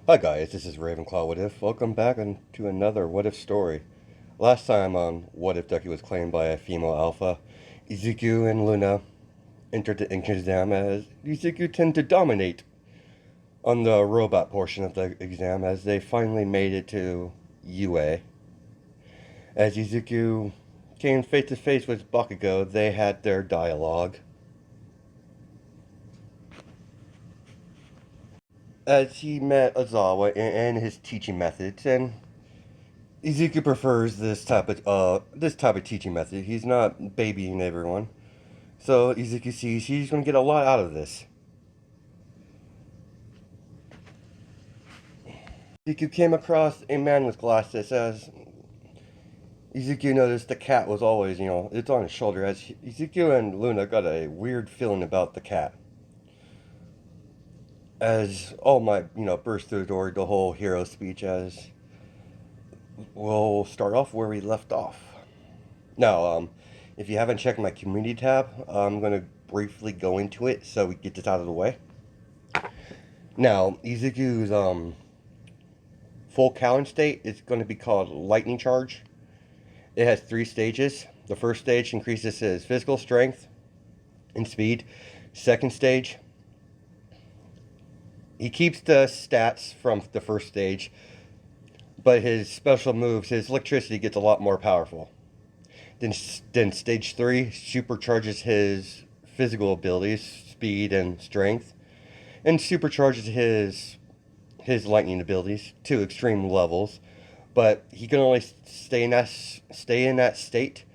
Hi guys, this is Ravenclaw What If. Welcome back to another What If story. Last time on What If Ducky was claimed by a female alpha, Izuku and Luna entered the exam as Izuku tended to dominate on the robot portion of the exam as they finally made it to UA. As Izuku came face to face with Bakugo, they had their dialogue. As he met Ozawa and his teaching methods, and Ezekiel prefers this type of teaching method. He's not babying everyone. So Ezekiel sees he's gonna get a lot out of this. Ezekiel came across a man with glasses as Ezekiel noticed the cat was always, it's on his shoulder as Ezekiel and Luna got a weird feeling about the cat. As All Might, burst through the door, the whole hero speech as we'll start off where we left off. Now, if you haven't checked my community tab, I'm going to briefly go into it so we get this out of the way. Now, Izuku's full challenge state is going to be called Lightning Charge. It has 3 stages. The first stage increases his physical strength and speed. Second stage, he keeps the stats from the first stage, but his special moves, his electricity gets a lot more powerful. Then stage 3 supercharges his physical abilities, speed and strength, and supercharges his lightning abilities to extreme levels. But he can only stay in that state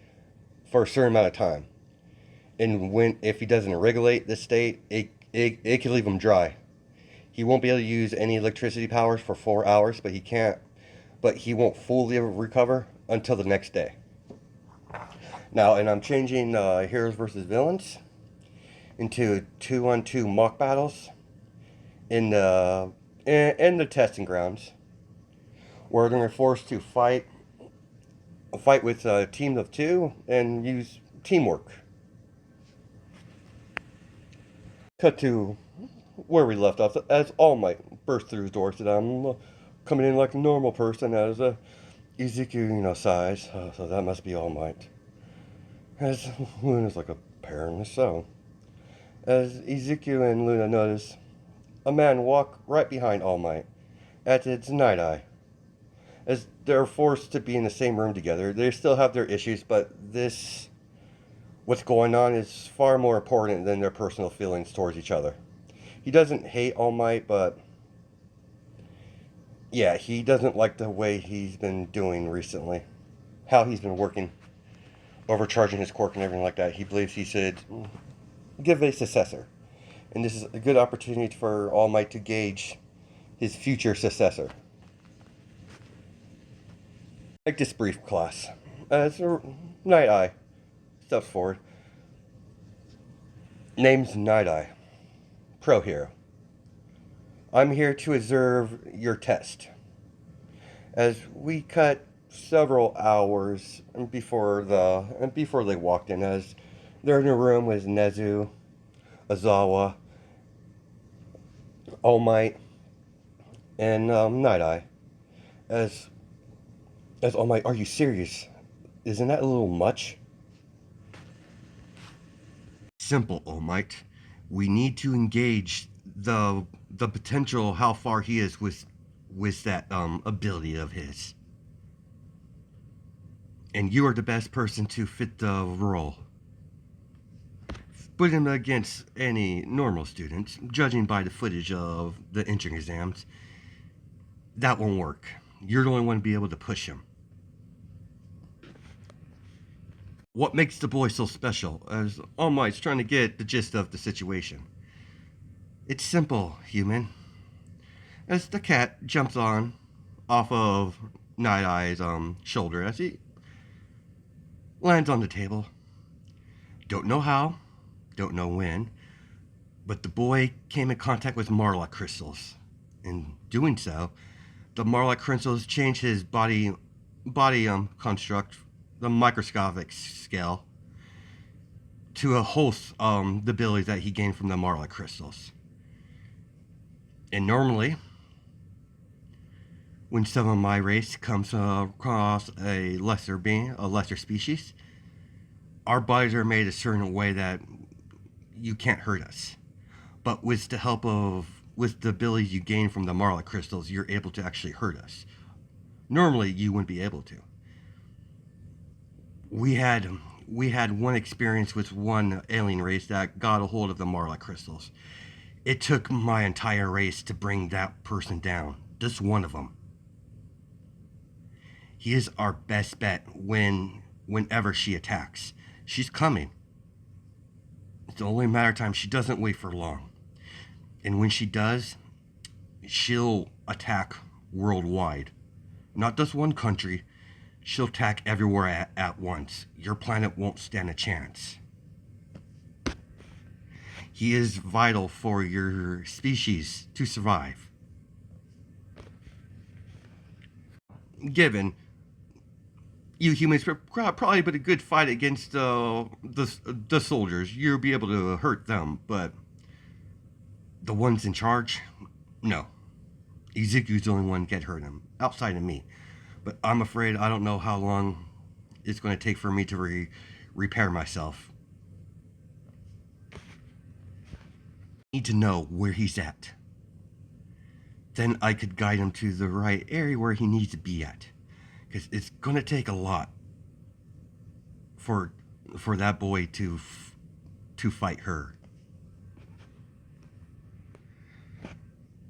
for a certain amount of time. And if he doesn't regulate the state, it can leave him dry. He won't be able to use any electricity powers for 4 hours, but he won't fully recover until the next day. Now, and I'm changing heroes versus villains into 2-on-2 mock battles in the testing grounds, where they're forced to fight with teams of 2 and use teamwork. Cut to where we left off as All Might burst through his door. Said, "I'm coming in like a normal person as a Ezekiel, size. So that must be All Might." As Luna's like, apparently so. As Ezekiel and Luna notice, a man walk right behind All Might at its night eye. As they're forced to be in the same room together, they still have their issues, but what's going on is far more important than their personal feelings towards each other. He doesn't hate All Might, but yeah, he doesn't like the way he's been doing recently. How he's been working, overcharging his quirk and everything like that. He believes he should give a successor. And this is a good opportunity for All Might to gauge his future successor. Like this brief class. As Night Eye steps forward. Name's Night Eye. Pro hero. I'm here to observe your test. As we cut several hours before they walked in, as they're in a room with Nezu, Azawa, All Might, and Night Eye. As All Might, are you serious? Isn't that a little much? Simple, All Might. We need to engage the potential how far he is with that ability of his. And you are the best person to fit the role. Put him against any normal student, judging by the footage of the entrance exams, that won't work. You're the only one to be able to push him. What makes the boy so special? As All Might's trying to get the gist of the situation. It's simple, human. As the cat jumps off of Night Eye's shoulder as he lands on the table. Don't know how, don't know when, but the boy came in contact with Marla crystals. In doing so, the Marla crystals changed his body construct, the microscopic scale, to a host the abilities that he gained from the Marla crystals. And normally, When some of my race comes across a lesser being, a lesser species, our bodies are made a certain way that you can't hurt us. But with the help of with the abilities you gain from the Marla crystals, you're able to actually hurt us. Normally, you wouldn't be able to. We had we had one experience with one alien race that got a hold of the Marla crystals. It took my entire race to bring that person down. Just one of them. He is our best bet whenever she attacks. She's coming. It's only a matter of time. She doesn't wait for long. And when she does, she'll attack worldwide. Not just one country. She'll attack everywhere at once. Your planet won't stand a chance. He is vital for your species to survive. Given you humans probably put a good fight against the soldiers, you'll be able to hurt them, but the ones in charge, no. Ezekiel's the only one that can hurt him, outside of me. But I'm afraid I don't know how long it's going to take for me to repair myself. I need to know where he's at. Then I could guide him to the right area where he needs to be at. Because it's going to take a lot for that boy to fight her.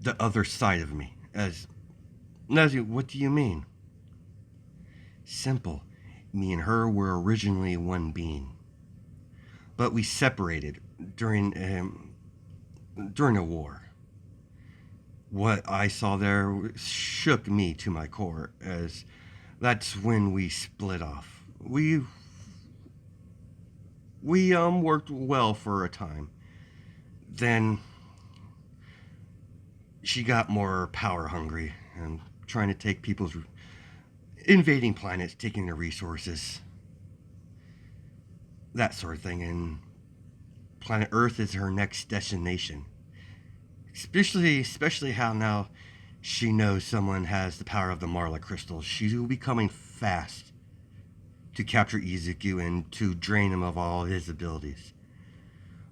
The other side of me. As Nazi, what do you mean? Simple. Me and her were originally one being, but we separated during a war. What I saw there shook me to my core, as that's when we split off. We worked well for a time. Then she got more power hungry and trying to take people's invading planets, taking their resources, that sort of thing. And planet Earth is her next destination. Especially how now she knows someone has the power of the Marla crystals. She will be coming fast to capture Izuku and to drain him of all his abilities.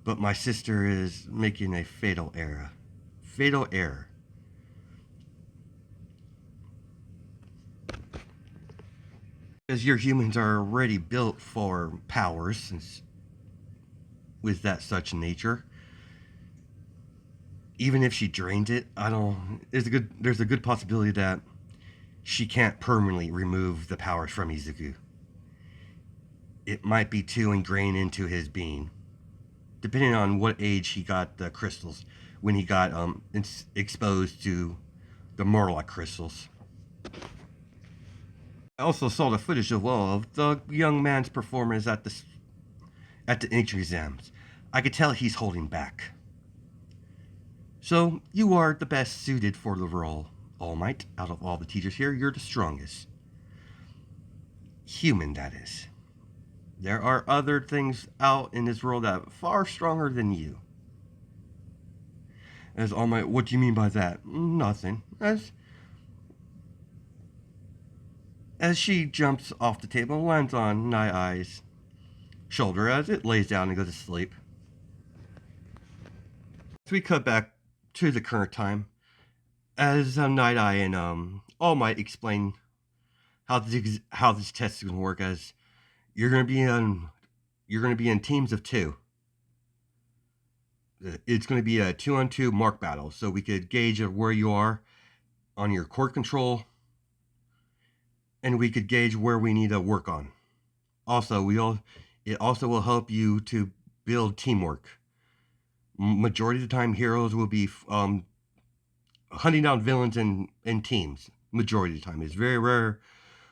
But my sister is making a fatal error. Fatal error. Because your humans are already built for powers with that such nature. Even if she drains it, there's a good possibility that she can't permanently remove the powers from Izuku. It might be too ingrained into his being. Depending on what age he got the crystals, when he got exposed to the Morlock crystals. I also saw the footage as well of the young man's performance at the entry exams. I could tell he's holding back. So, you are the best suited for the role, All Might. Out of all the teachers here, you're the strongest. Human, that is. There are other things out in this world that are far stronger than you. As All Might, what do you mean by that? Nothing. As she jumps off the table and lands on Night Eye's shoulder as it lays down and goes to sleep. So we cut back to the current time as Night Eye and All Might explain how this test is going to work. As you're going to be in teams of 2. It's going to be a 2-on-2 mark battle, so we could gauge where you are on your core control, and we could gauge where we need to work on. Also, it also will help you to build teamwork. Majority of the time, heroes will be hunting down villains in teams. Majority of the time, it's very rare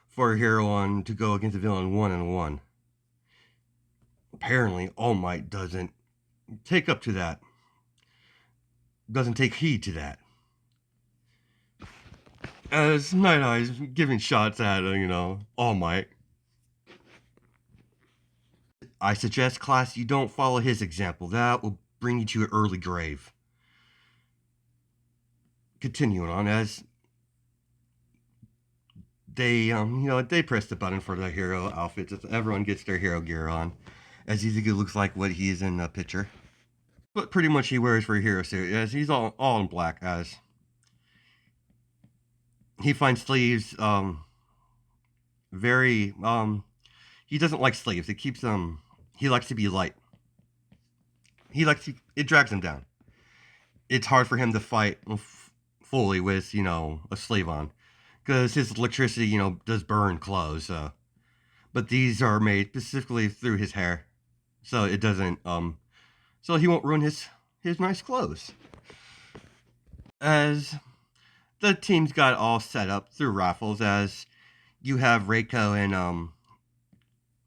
for a hero to go against a villain 1-on-1. Apparently, All Might doesn't take up to that. Doesn't take heed to that. As Night Eye's giving shots at All Might. I suggest, class, you don't follow his example. That will bring you to an early grave. Continuing on, as they press the button for the hero outfits. Everyone gets their hero gear on, as Izuku looks like what he is in the picture. But pretty much he wears for a hero suit, as he's all in black, as he finds sleeves very he doesn't like sleeves. It keeps he likes to be light. It drags him down. It's hard for him to fight fully with a sleeve on, because his electricity does burn clothes. But these are made specifically through his hair, so it doesn't so he won't ruin his nice clothes. As the teams got all set up through raffles, as you have Reiko and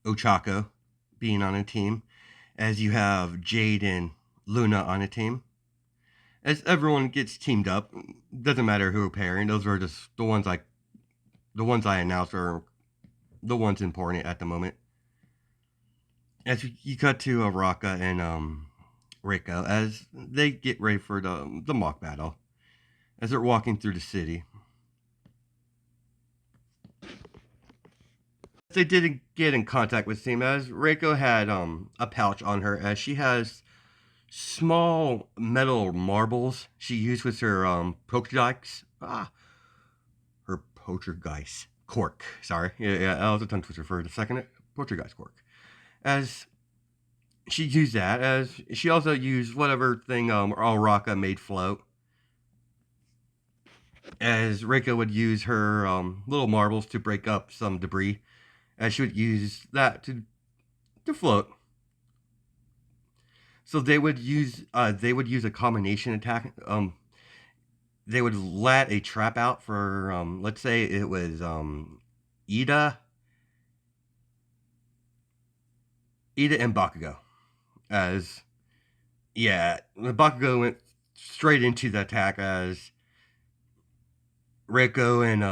Ochako being on a team, as you have Jade and Luna on a team. As everyone gets teamed up, doesn't matter who pairing. Those are just the ones I announced are the ones important at the moment. As you cut to Araka and Reiko as they get ready for the mock battle, as they're walking through the city. They didn't get in contact with Seema, as Reiko had a pouch on her, as she has small metal marbles she used with her poltergeist. Her poltergeist cork. Sorry, yeah, that was a tongue twister for a second. Poltergeist cork. As she used that, as she also used whatever thing Araka made float. As Reiko would use her little marbles to break up some debris, as she would use that to float. So they would use a combination attack. They would let a trap out for let's say it was Ida and Bakugo. As yeah, the Bakugo went straight into the attack, as Reiko and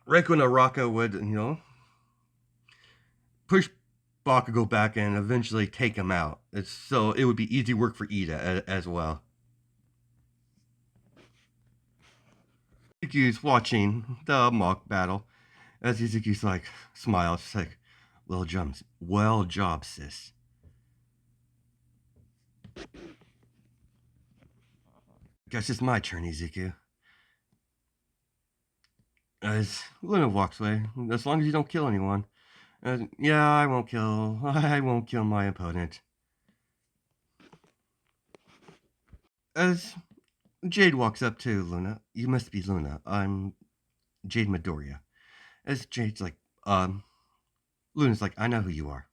Araka would push Bakugo back and eventually take him out. So it would be easy work for Ida as well. Izuku's watching the mock battle, as Izuku's like smiles, just like, well job, sis. Guess it's my turn, Izuku. As Luna walks away, as long as you don't kill anyone. Yeah, I won't kill my opponent. As Jade walks up to Luna, you must be Luna. I'm Jade Midoriya. As Jade's like, Luna's like, I know who you are.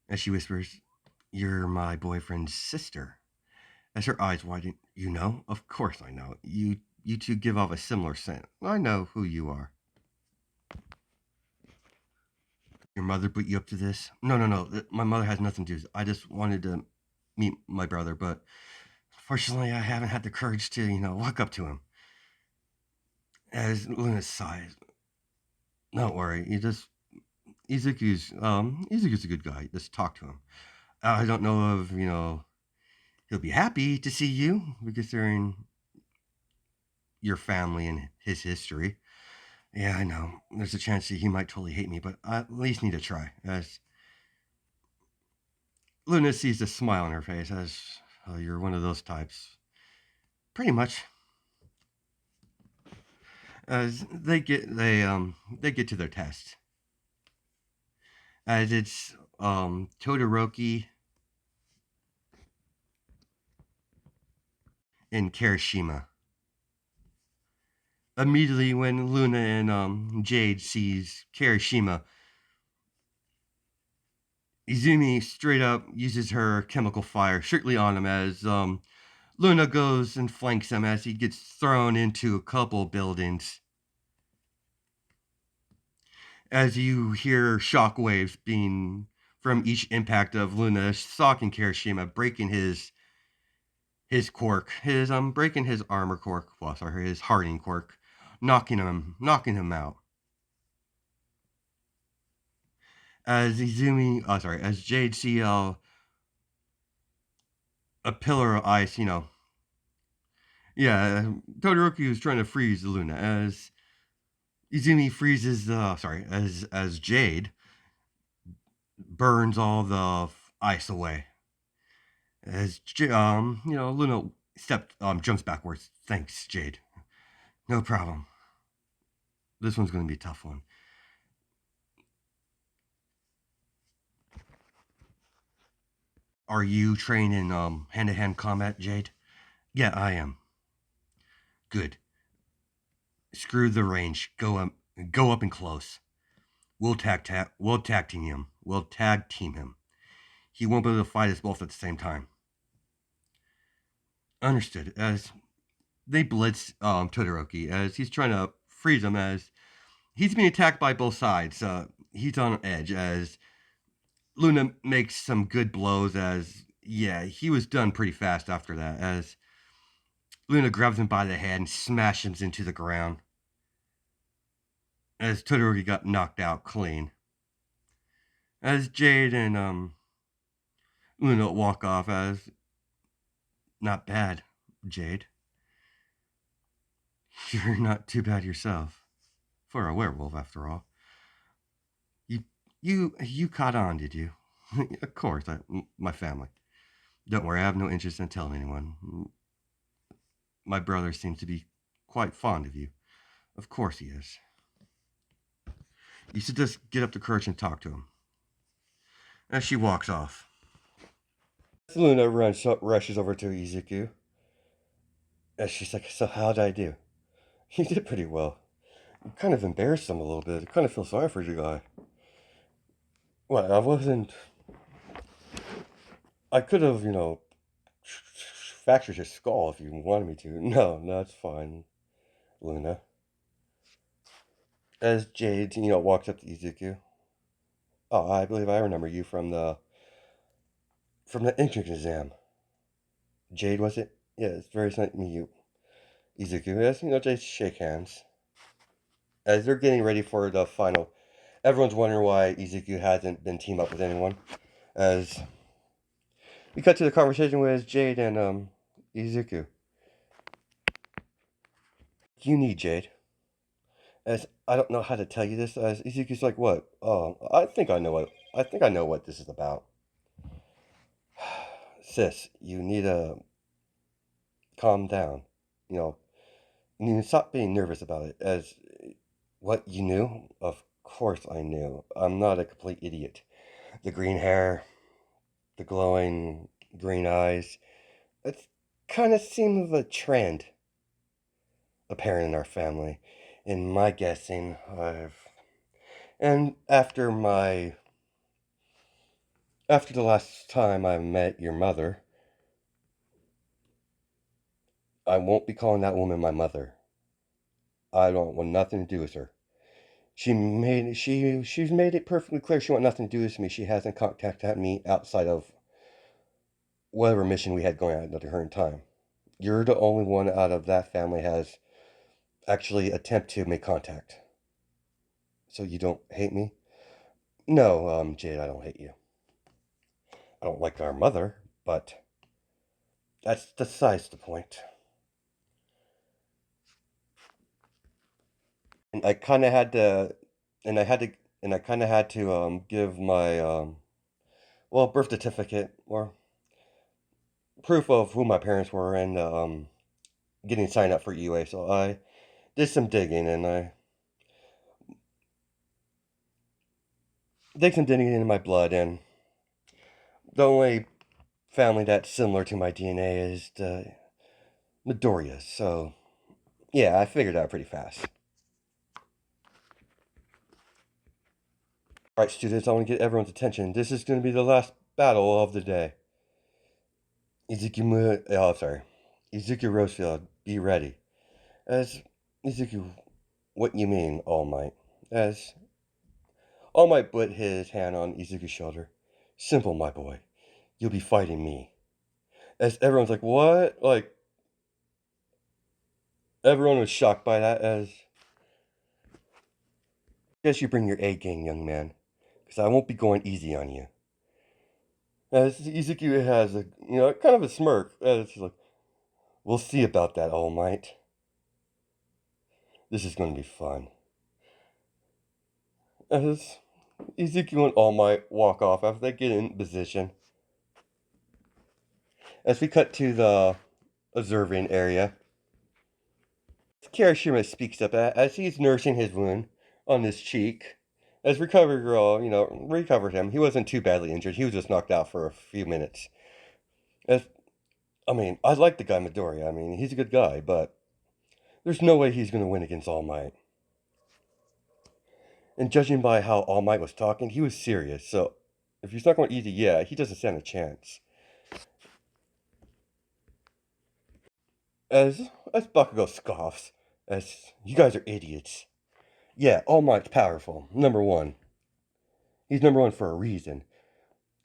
As she whispers, you're my boyfriend's sister. As her eyes widen, you know? Of course I know. You two give off a similar scent. I know who you are. Your mother put you up to this? No. My mother has nothing to do with it. I just wanted to meet my brother, but fortunately I haven't had the courage to, walk up to him. As Luna sighs, don't worry. Izuku's a good guy. Just talk to him. I don't know if, he'll be happy to see you, considering your family and his history. Yeah, I know. There's a chance that he might totally hate me, but I at least need to try. As Luna sees a smile on her face, as you're one of those types. Pretty much. As they get to their test. As it's Todoroki and Kirishima. Immediately when Luna and Jade sees Kirishima, Izumi straight up uses her chemical fire strictly on him, as Luna goes and flanks him as he gets thrown into a couple buildings. As you hear shockwaves being from each impact of Luna socking Kirishima, breaking his quirk, breaking his armor quirk, his hardening quirk, knocking him out. As Jade see a pillar of ice, Yeah, Todoroki was trying to freeze Luna as Izumi freezes the as Jade burns all the ice away. As Luna jumps backwards. Thanks, Jade. No problem. This one's gonna be a tough one. Are you trained in hand-to-hand combat, Jade? Yeah, I am. Good. Screw the range. Go up and close. We'll tag team him. We'll tag team him. He won't be able to fight us both at the same time. Understood. As they blitz Todoroki as he's trying to freeze him as he's being attacked by both sides. He's on edge as Luna makes some good blows as yeah, he was done pretty fast after that as Luna grabs him by the head and smashes him into the ground as Todoroki got knocked out clean. As Jade and Luna walk off as not bad, Jade. You're not too bad yourself. For a werewolf, after all. You caught on, did you? Of course, my family. Don't worry, I have no interest in telling anyone. My brother seems to be quite fond of you. Of course he is. You should just get up to courage and talk to him. As she walks off. Luna rushes over to Izuku. As she's like, so how'd I do? You did pretty well. You kind of embarrassed him a little bit. I kind of feel sorry for you guy. Well, I wasn't... I could have, fractured his skull if you wanted me to. No, that's fine, Luna. As Jade, walks up to Izuku. Oh, I believe I remember you from the entrance exam. Jade, was it? Yeah, it's very nice to meet you. Izuku, yes, they shake hands. As they're getting ready for the final, everyone's wondering why Izuku hasn't been teamed up with anyone. As we cut to the conversation with Jade and Izuku. You need Jade. As I don't know how to tell you this, as Izuku's like, what? Oh, I think I know what this is about. Sis, you need to calm down. You need to stop being nervous about it. As what you knew? Of course I knew. I'm not a complete idiot. The green hair, the glowing green eyes. It kind of seems a trend apparent in our family. In my guessing, and after the last time I met your mother, I won't be calling that woman my mother. I don't want nothing to do with her. She's made it perfectly clear she wants nothing to do with me. She hasn't contacted me outside of whatever mission we had going on at the current time. You're the only one out of that family has actually attempted to make contact. So you don't hate me? No, Jade, I don't hate you. I don't like our mother, but that's besides the point. And I kind of had to, and I had to, and I kind of had to give my birth certificate or proof of who my parents were and getting signed up for UA. So I did some digging and I did some digging into my blood, and the only family that's similar to my DNA is the Midoriya. So yeah, I figured out pretty fast. All right, students, I want to get everyone's attention. This is going to be the last battle of the day. Izuku Rosefield, be ready. As Izuku, what you mean, All Might? As All Might put his hand on Izuku's shoulder. Simple, my boy. You'll be fighting me. As everyone's like, what? Like, everyone was shocked by that. As, guess you bring your A game, young man. Because I won't be going easy on you. As Izuku has a, kind of a smirk. As he's like, We'll see about that, All Might. This is going to be fun. As Ezekiel and All Might walk off after they get in position. As we cut to the observing area, Kirishima speaks up as he's nursing his wound on his cheek. As Recovery Girl, recovered him. He wasn't too badly injured. He was just knocked out for a few minutes. As I like the guy Midoriya. He's a good guy, but there's no way he's going to win against All Might. And judging by how All Might was talking, he was serious. So if he's not going easy, yeah, he doesn't stand a chance. As Bakugo scoffs, as you guys are idiots. Yeah, All Might's powerful. Number one. He's number one for a reason.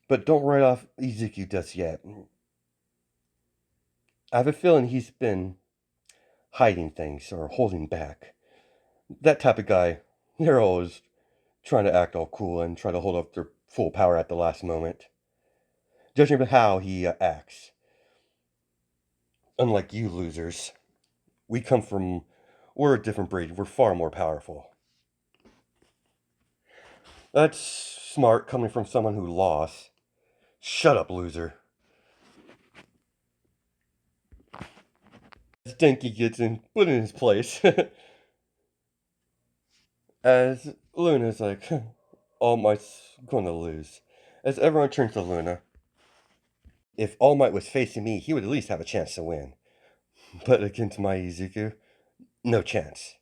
But don't write off Izuku just yet. I have a feeling he's been hiding things or holding back. That type of guy, they're always trying to act all cool and try to hold up their full power at the last moment. Judging by how he acts. Unlike you losers, we're a different breed. We're far more powerful. That's smart coming from someone who lost. Shut up, loser. Stinky gets put in his place. As Luna's like, All Might's gonna lose. As everyone turns to Luna. If All Might was facing me, he would at least have a chance to win. But against my Izuku, no chance.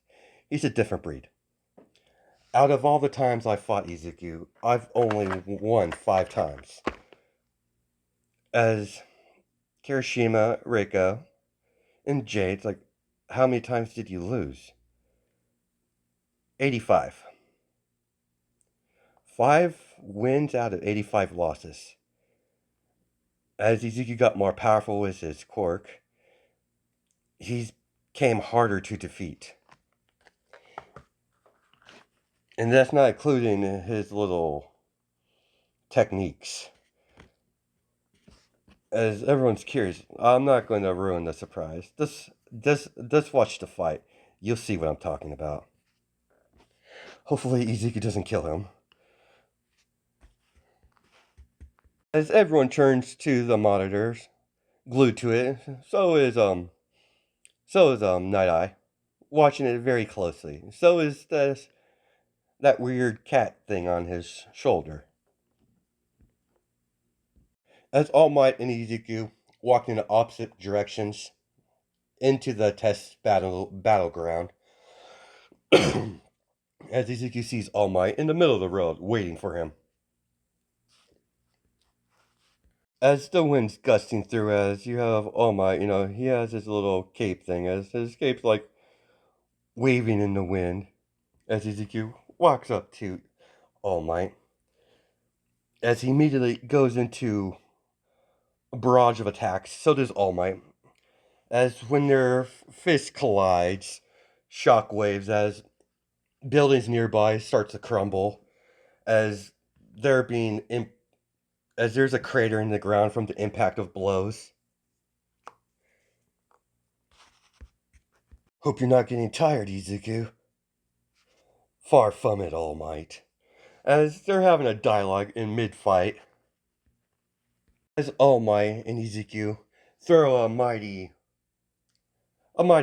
He's a different breed. Out of all the times I fought Izuku, I've only won 5 times. As Kirishima, Reiko, and Jade's like, how many times did you lose? 85. 5 wins out of 85 losses. As Izuku got more powerful with his quirk, he came harder to defeat. And that's not including his little techniques. As everyone's curious, I'm not going to ruin the surprise. Just watch the fight. You'll see what I'm talking about. Hopefully Izuku doesn't kill him. As everyone turns to the monitors, glued to it, so is Night Eye, watching it very closely. So is that weird cat thing on his shoulder. As All Might and Izuku walk in the opposite directions into the test battleground, as Izuku sees All Might in the middle of the road waiting for him. As the wind's gusting through, as you have All Might, he has his little cape thing, as his cape's like waving in the wind, as Izuku walks up to All Might, as he immediately goes into a barrage of attacks. So does All Might. As when their fist collides, shockwaves as buildings nearby start to crumble, as they're being as there's a crater in the ground from the impact of blows. Hope you're not getting tired, Izuku. Far from it, All Might. As they're having a dialogue in mid-fight, as All Might and Izuku throw a mighty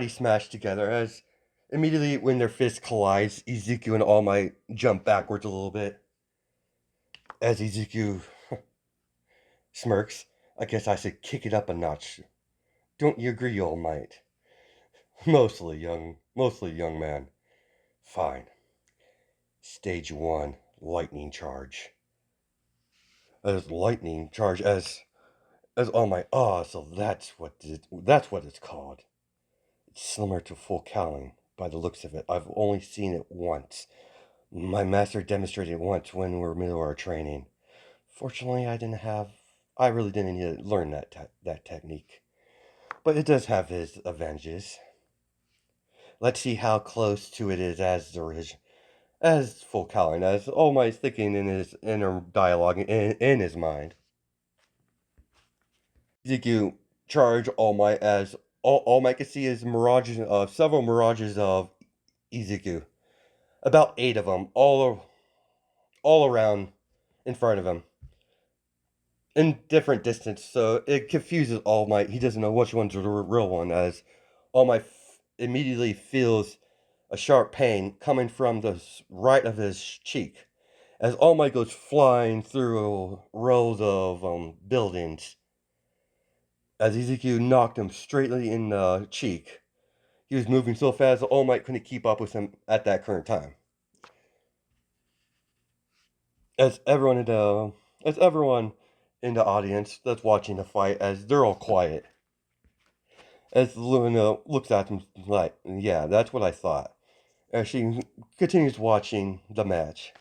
smash together, as immediately when their fists collides, Izuku and All Might jump backwards a little bit. As Izuku smirks, I guess I should kick it up a notch. Don't you agree, All Might? Mostly, young man. Fine. Stage 1, lightning charge. As lightning charge, as All Might. So that's what it's called. It's similar to full cowling by the looks of it. I've only seen it once. My master demonstrated it once when we were middle of our training. Fortunately, I really didn't need to learn that technique. But it does have its advantages. Let's see how close to it is as full cowling, as All Might's thinking in his inner dialogue in his mind. Izuku charge All Might as All Might could see is mirages of several mirages of Izuku. About 8 of them, all around in front of him. In different distance, so it confuses All Might. He doesn't know which one's the real one, as All Might immediately feels a sharp pain coming from the right of his cheek, as All Might goes flying through rows of buildings, as Izuku knocked him straightly in the cheek. He was moving so fast that All Might couldn't keep up with him at that current time. As everyone in the audience that's watching the fight, as they're all quiet. As Luna looks at him like, yeah, that's what I thought. As she continues watching the match.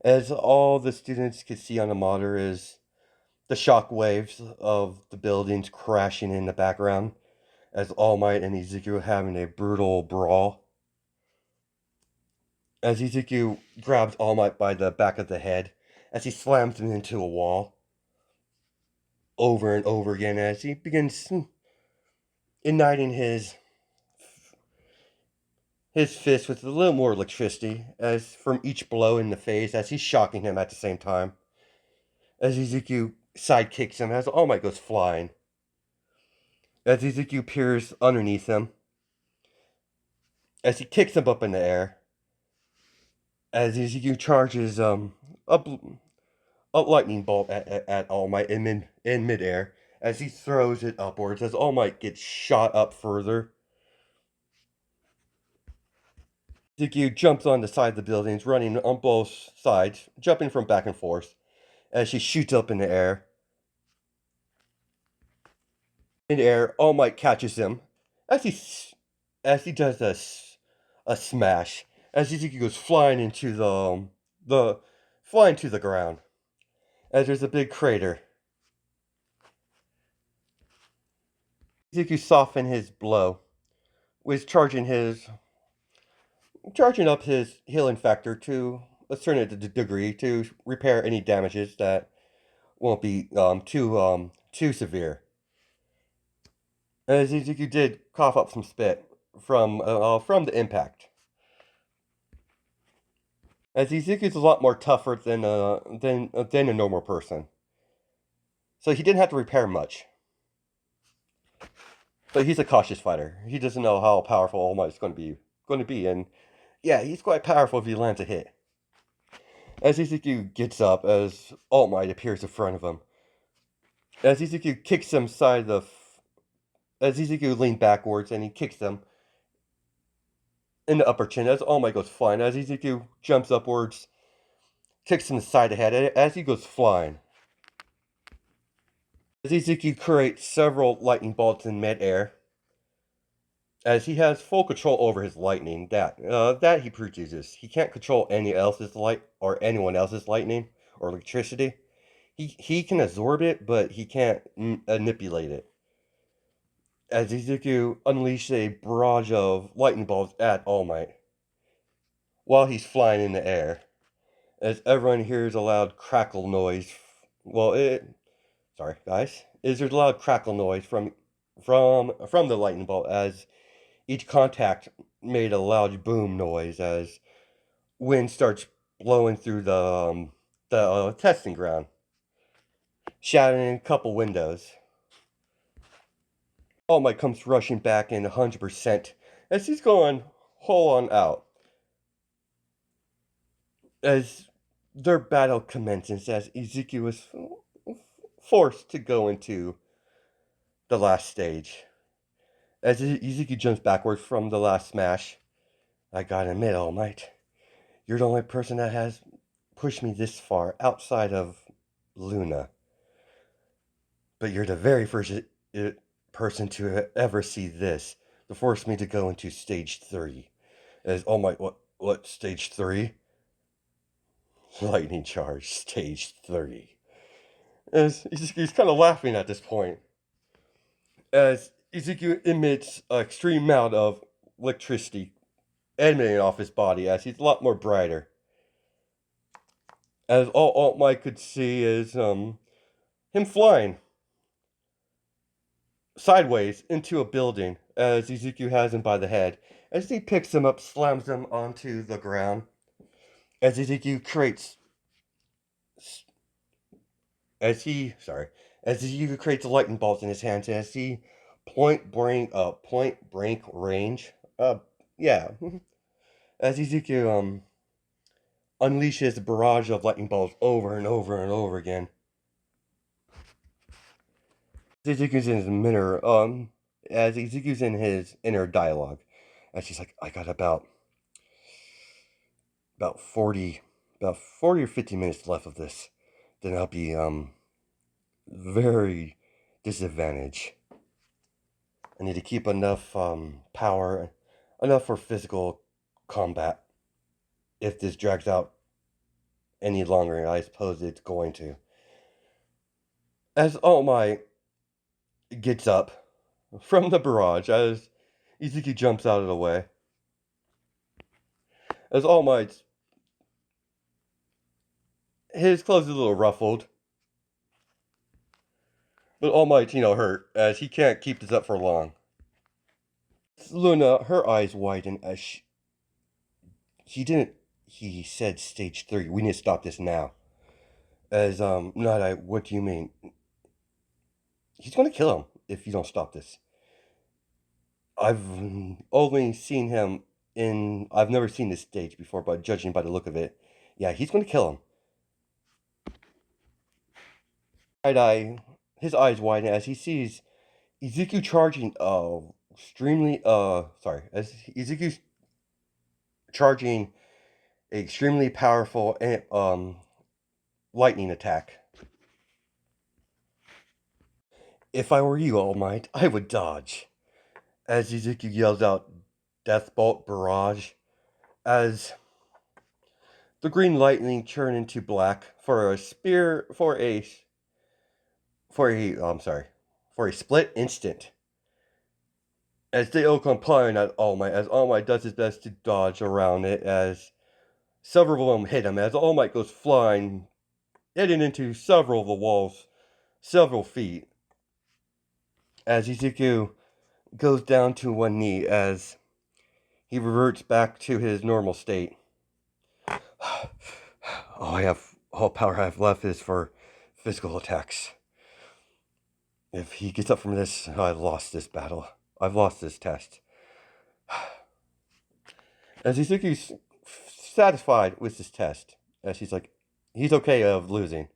As all the students can see on the monitor is the shock waves of the buildings crashing in the background. As All Might and Izuku having a brutal brawl. As Izuku grabs All Might by the back of the head. As he slams him into a wall. Over and over again as he begins igniting his fist with a little more electricity as from each blow in the face as he's shocking him at the same time. As Izuku sidekicks him as All Might goes flying. As Izuku peers underneath him. As he kicks him up in the air. As Izuku charges a lightning bolt at All Might in midair. As he throws it upwards as All Might gets shot up further. Izuku jumps on the side of the buildings, running on both sides, jumping from back and forth, as she shoots up in the air. In the air, All Might catches him, as he does a smash, as Izuku goes flying into the flying to the ground, as there's a big crater. Izuku softened his blow, was charging up his healing factor to a certain degree to repair any damages that won't be too severe. As Izuku did cough up some spit from the impact. As Izuku's a lot more tougher than a normal person, so he didn't have to repair much. But he's a cautious fighter. He doesn't know how powerful All Might is going to be, and yeah, he's quite powerful if he lands a hit. As Izuku gets up, as All Might appears in front of him, as Izuku kicks him side of as Izuku leans backwards and he kicks him in the upper chin, as All Might goes flying, as Izuku jumps upwards, kicks him the side of the head as he goes flying. As Izuku creates several lightning bolts in midair, as he has full control over his lightning that he produces. He can't control any else's light or anyone else's lightning or electricity. He can absorb it, but he can't manipulate it. As Izuku unleashes a barrage of lightning bolts at All Might while he's flying in the air, as everyone hears a loud crackle noise. Sorry guys, there's a loud crackle noise from the lightning bolt as each contact made a loud boom noise as wind starts blowing through the testing ground, shattering a couple windows. All Might comes rushing back in 100% as he's going whole on out. As their battle commences, as Izuku is forced to go into the last stage. As Izuku jumps backwards from the last smash, I gotta admit, All Might, you're the only person that has pushed me this far outside of Luna. But you're the very first person to ever see this, to force me to go into stage 3. As, oh my, what, stage 3? Lightning charge, stage 3. As he's kind of laughing at this point. As Izuku emits an extreme amount of electricity emanating off his body, as he's a lot more brighter. As all Mike could see is him flying. sideways into a building as Izuku has him by the head. As he picks him up, slams him onto the ground. As Izuku creates, as he, sorry, as Izuku creates lightning bolts in his hands, as he point blank range, yeah, as Izuku unleashes a barrage of lightning bolts over and over and over again. Izuku's in his as Izuku's in his inner dialogue, and she's like, I got about 40 about 40 or 50 minutes left of this, then I'll be very disadvantaged. I need to keep enough power, enough for physical combat. If this drags out any longer, I suppose it's going to. As All Might gets up from the barrage, as Izuku jumps out of the way, as All Might's his clothes are a little ruffled, but All Might's hurt as he can't keep this up for long. Luna, her eyes widen as he didn't. He said stage 3. We need to stop this now. As not I. What do you mean? He's going to kill him if you don't stop this. I've only seen him in. I've never seen this stage before, but judging by the look of it, yeah, he's going to kill him. Eye, his eyes widen as he sees Izuku charging. As Izuku's charging an extremely powerful lightning attack. If I were you, All Might, I would dodge. As Izuku yells out, Death Bolt Barrage, as the green lightning turn into black for a spear for a split instant. As they all come flying at All Might, as All Might does his best to dodge around it, as several of them hit him, as All Might goes flying, heading into several of the walls, several feet. As Izuku goes down to one knee, as he reverts back to his normal state. All power I have left is for physical attacks. If he gets up from this, I've lost this battle. I've lost this test. As Izuku's satisfied with this test, as he's okay of losing.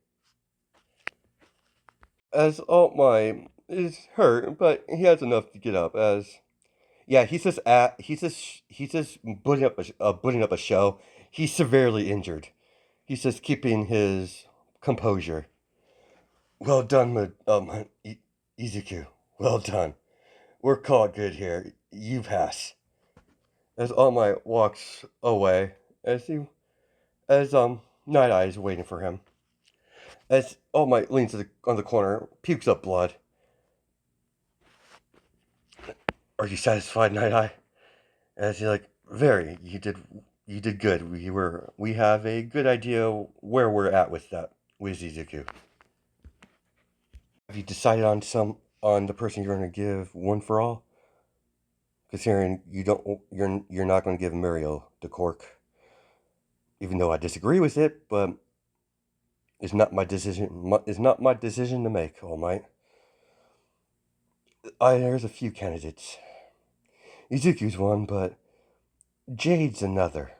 As All Might is hurt, but he has enough to get up. He's just putting up a show. He's severely injured. He's just keeping his composure. Well done, Izuku. Well done. We're caught good here. You pass. As All Might walks away, as Night Eye is waiting for him. As All Might leans on the corner, pukes up blood. Are you satisfied, Night Eye? As he's like, very. You did good. We have a good idea where we're at with Izuku. Have you decided on the person you're going to give one for all? Considering you're not going to give Muriel the cork, even though I disagree with it, but it's not my decision. It's not my decision to make. All Might. There's a few candidates. Izuku's one, but Jade's another.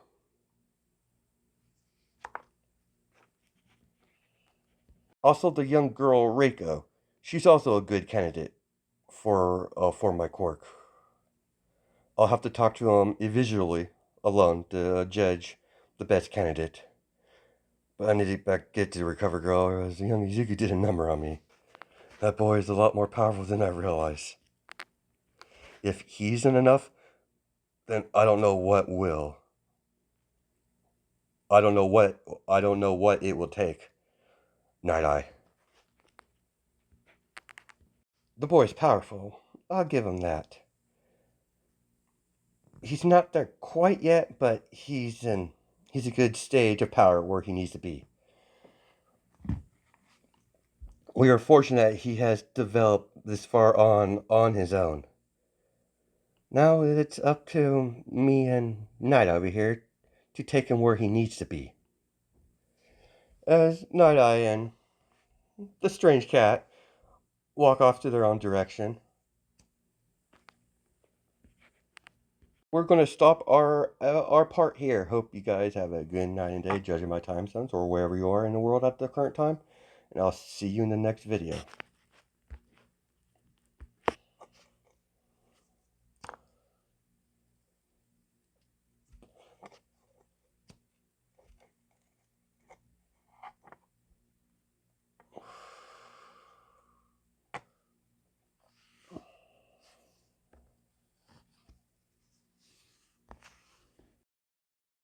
Also, the young girl Reiko. She's also a good candidate for my cork. I'll have to talk to him individually, alone, to judge the best candidate. But I need to get to the recover girl, as the young Izuku did a number on me. That boy is a lot more powerful than I realize. If he isn't enough, then I don't know what will. I don't know what it will take. Night Eye. The boy's powerful. I'll give him that. He's not there quite yet, but he's a good stage of power where he needs to be. We are fortunate he has developed this far on his own. Now it's up to me and Night over here to take him where he needs to be. As Night Eye and the strange cat walk off to their own direction, we're going to stop our part here. Hope you guys have a good night and day, judging my time zones, or wherever you are in the world at the current time. And I'll see you in the next video.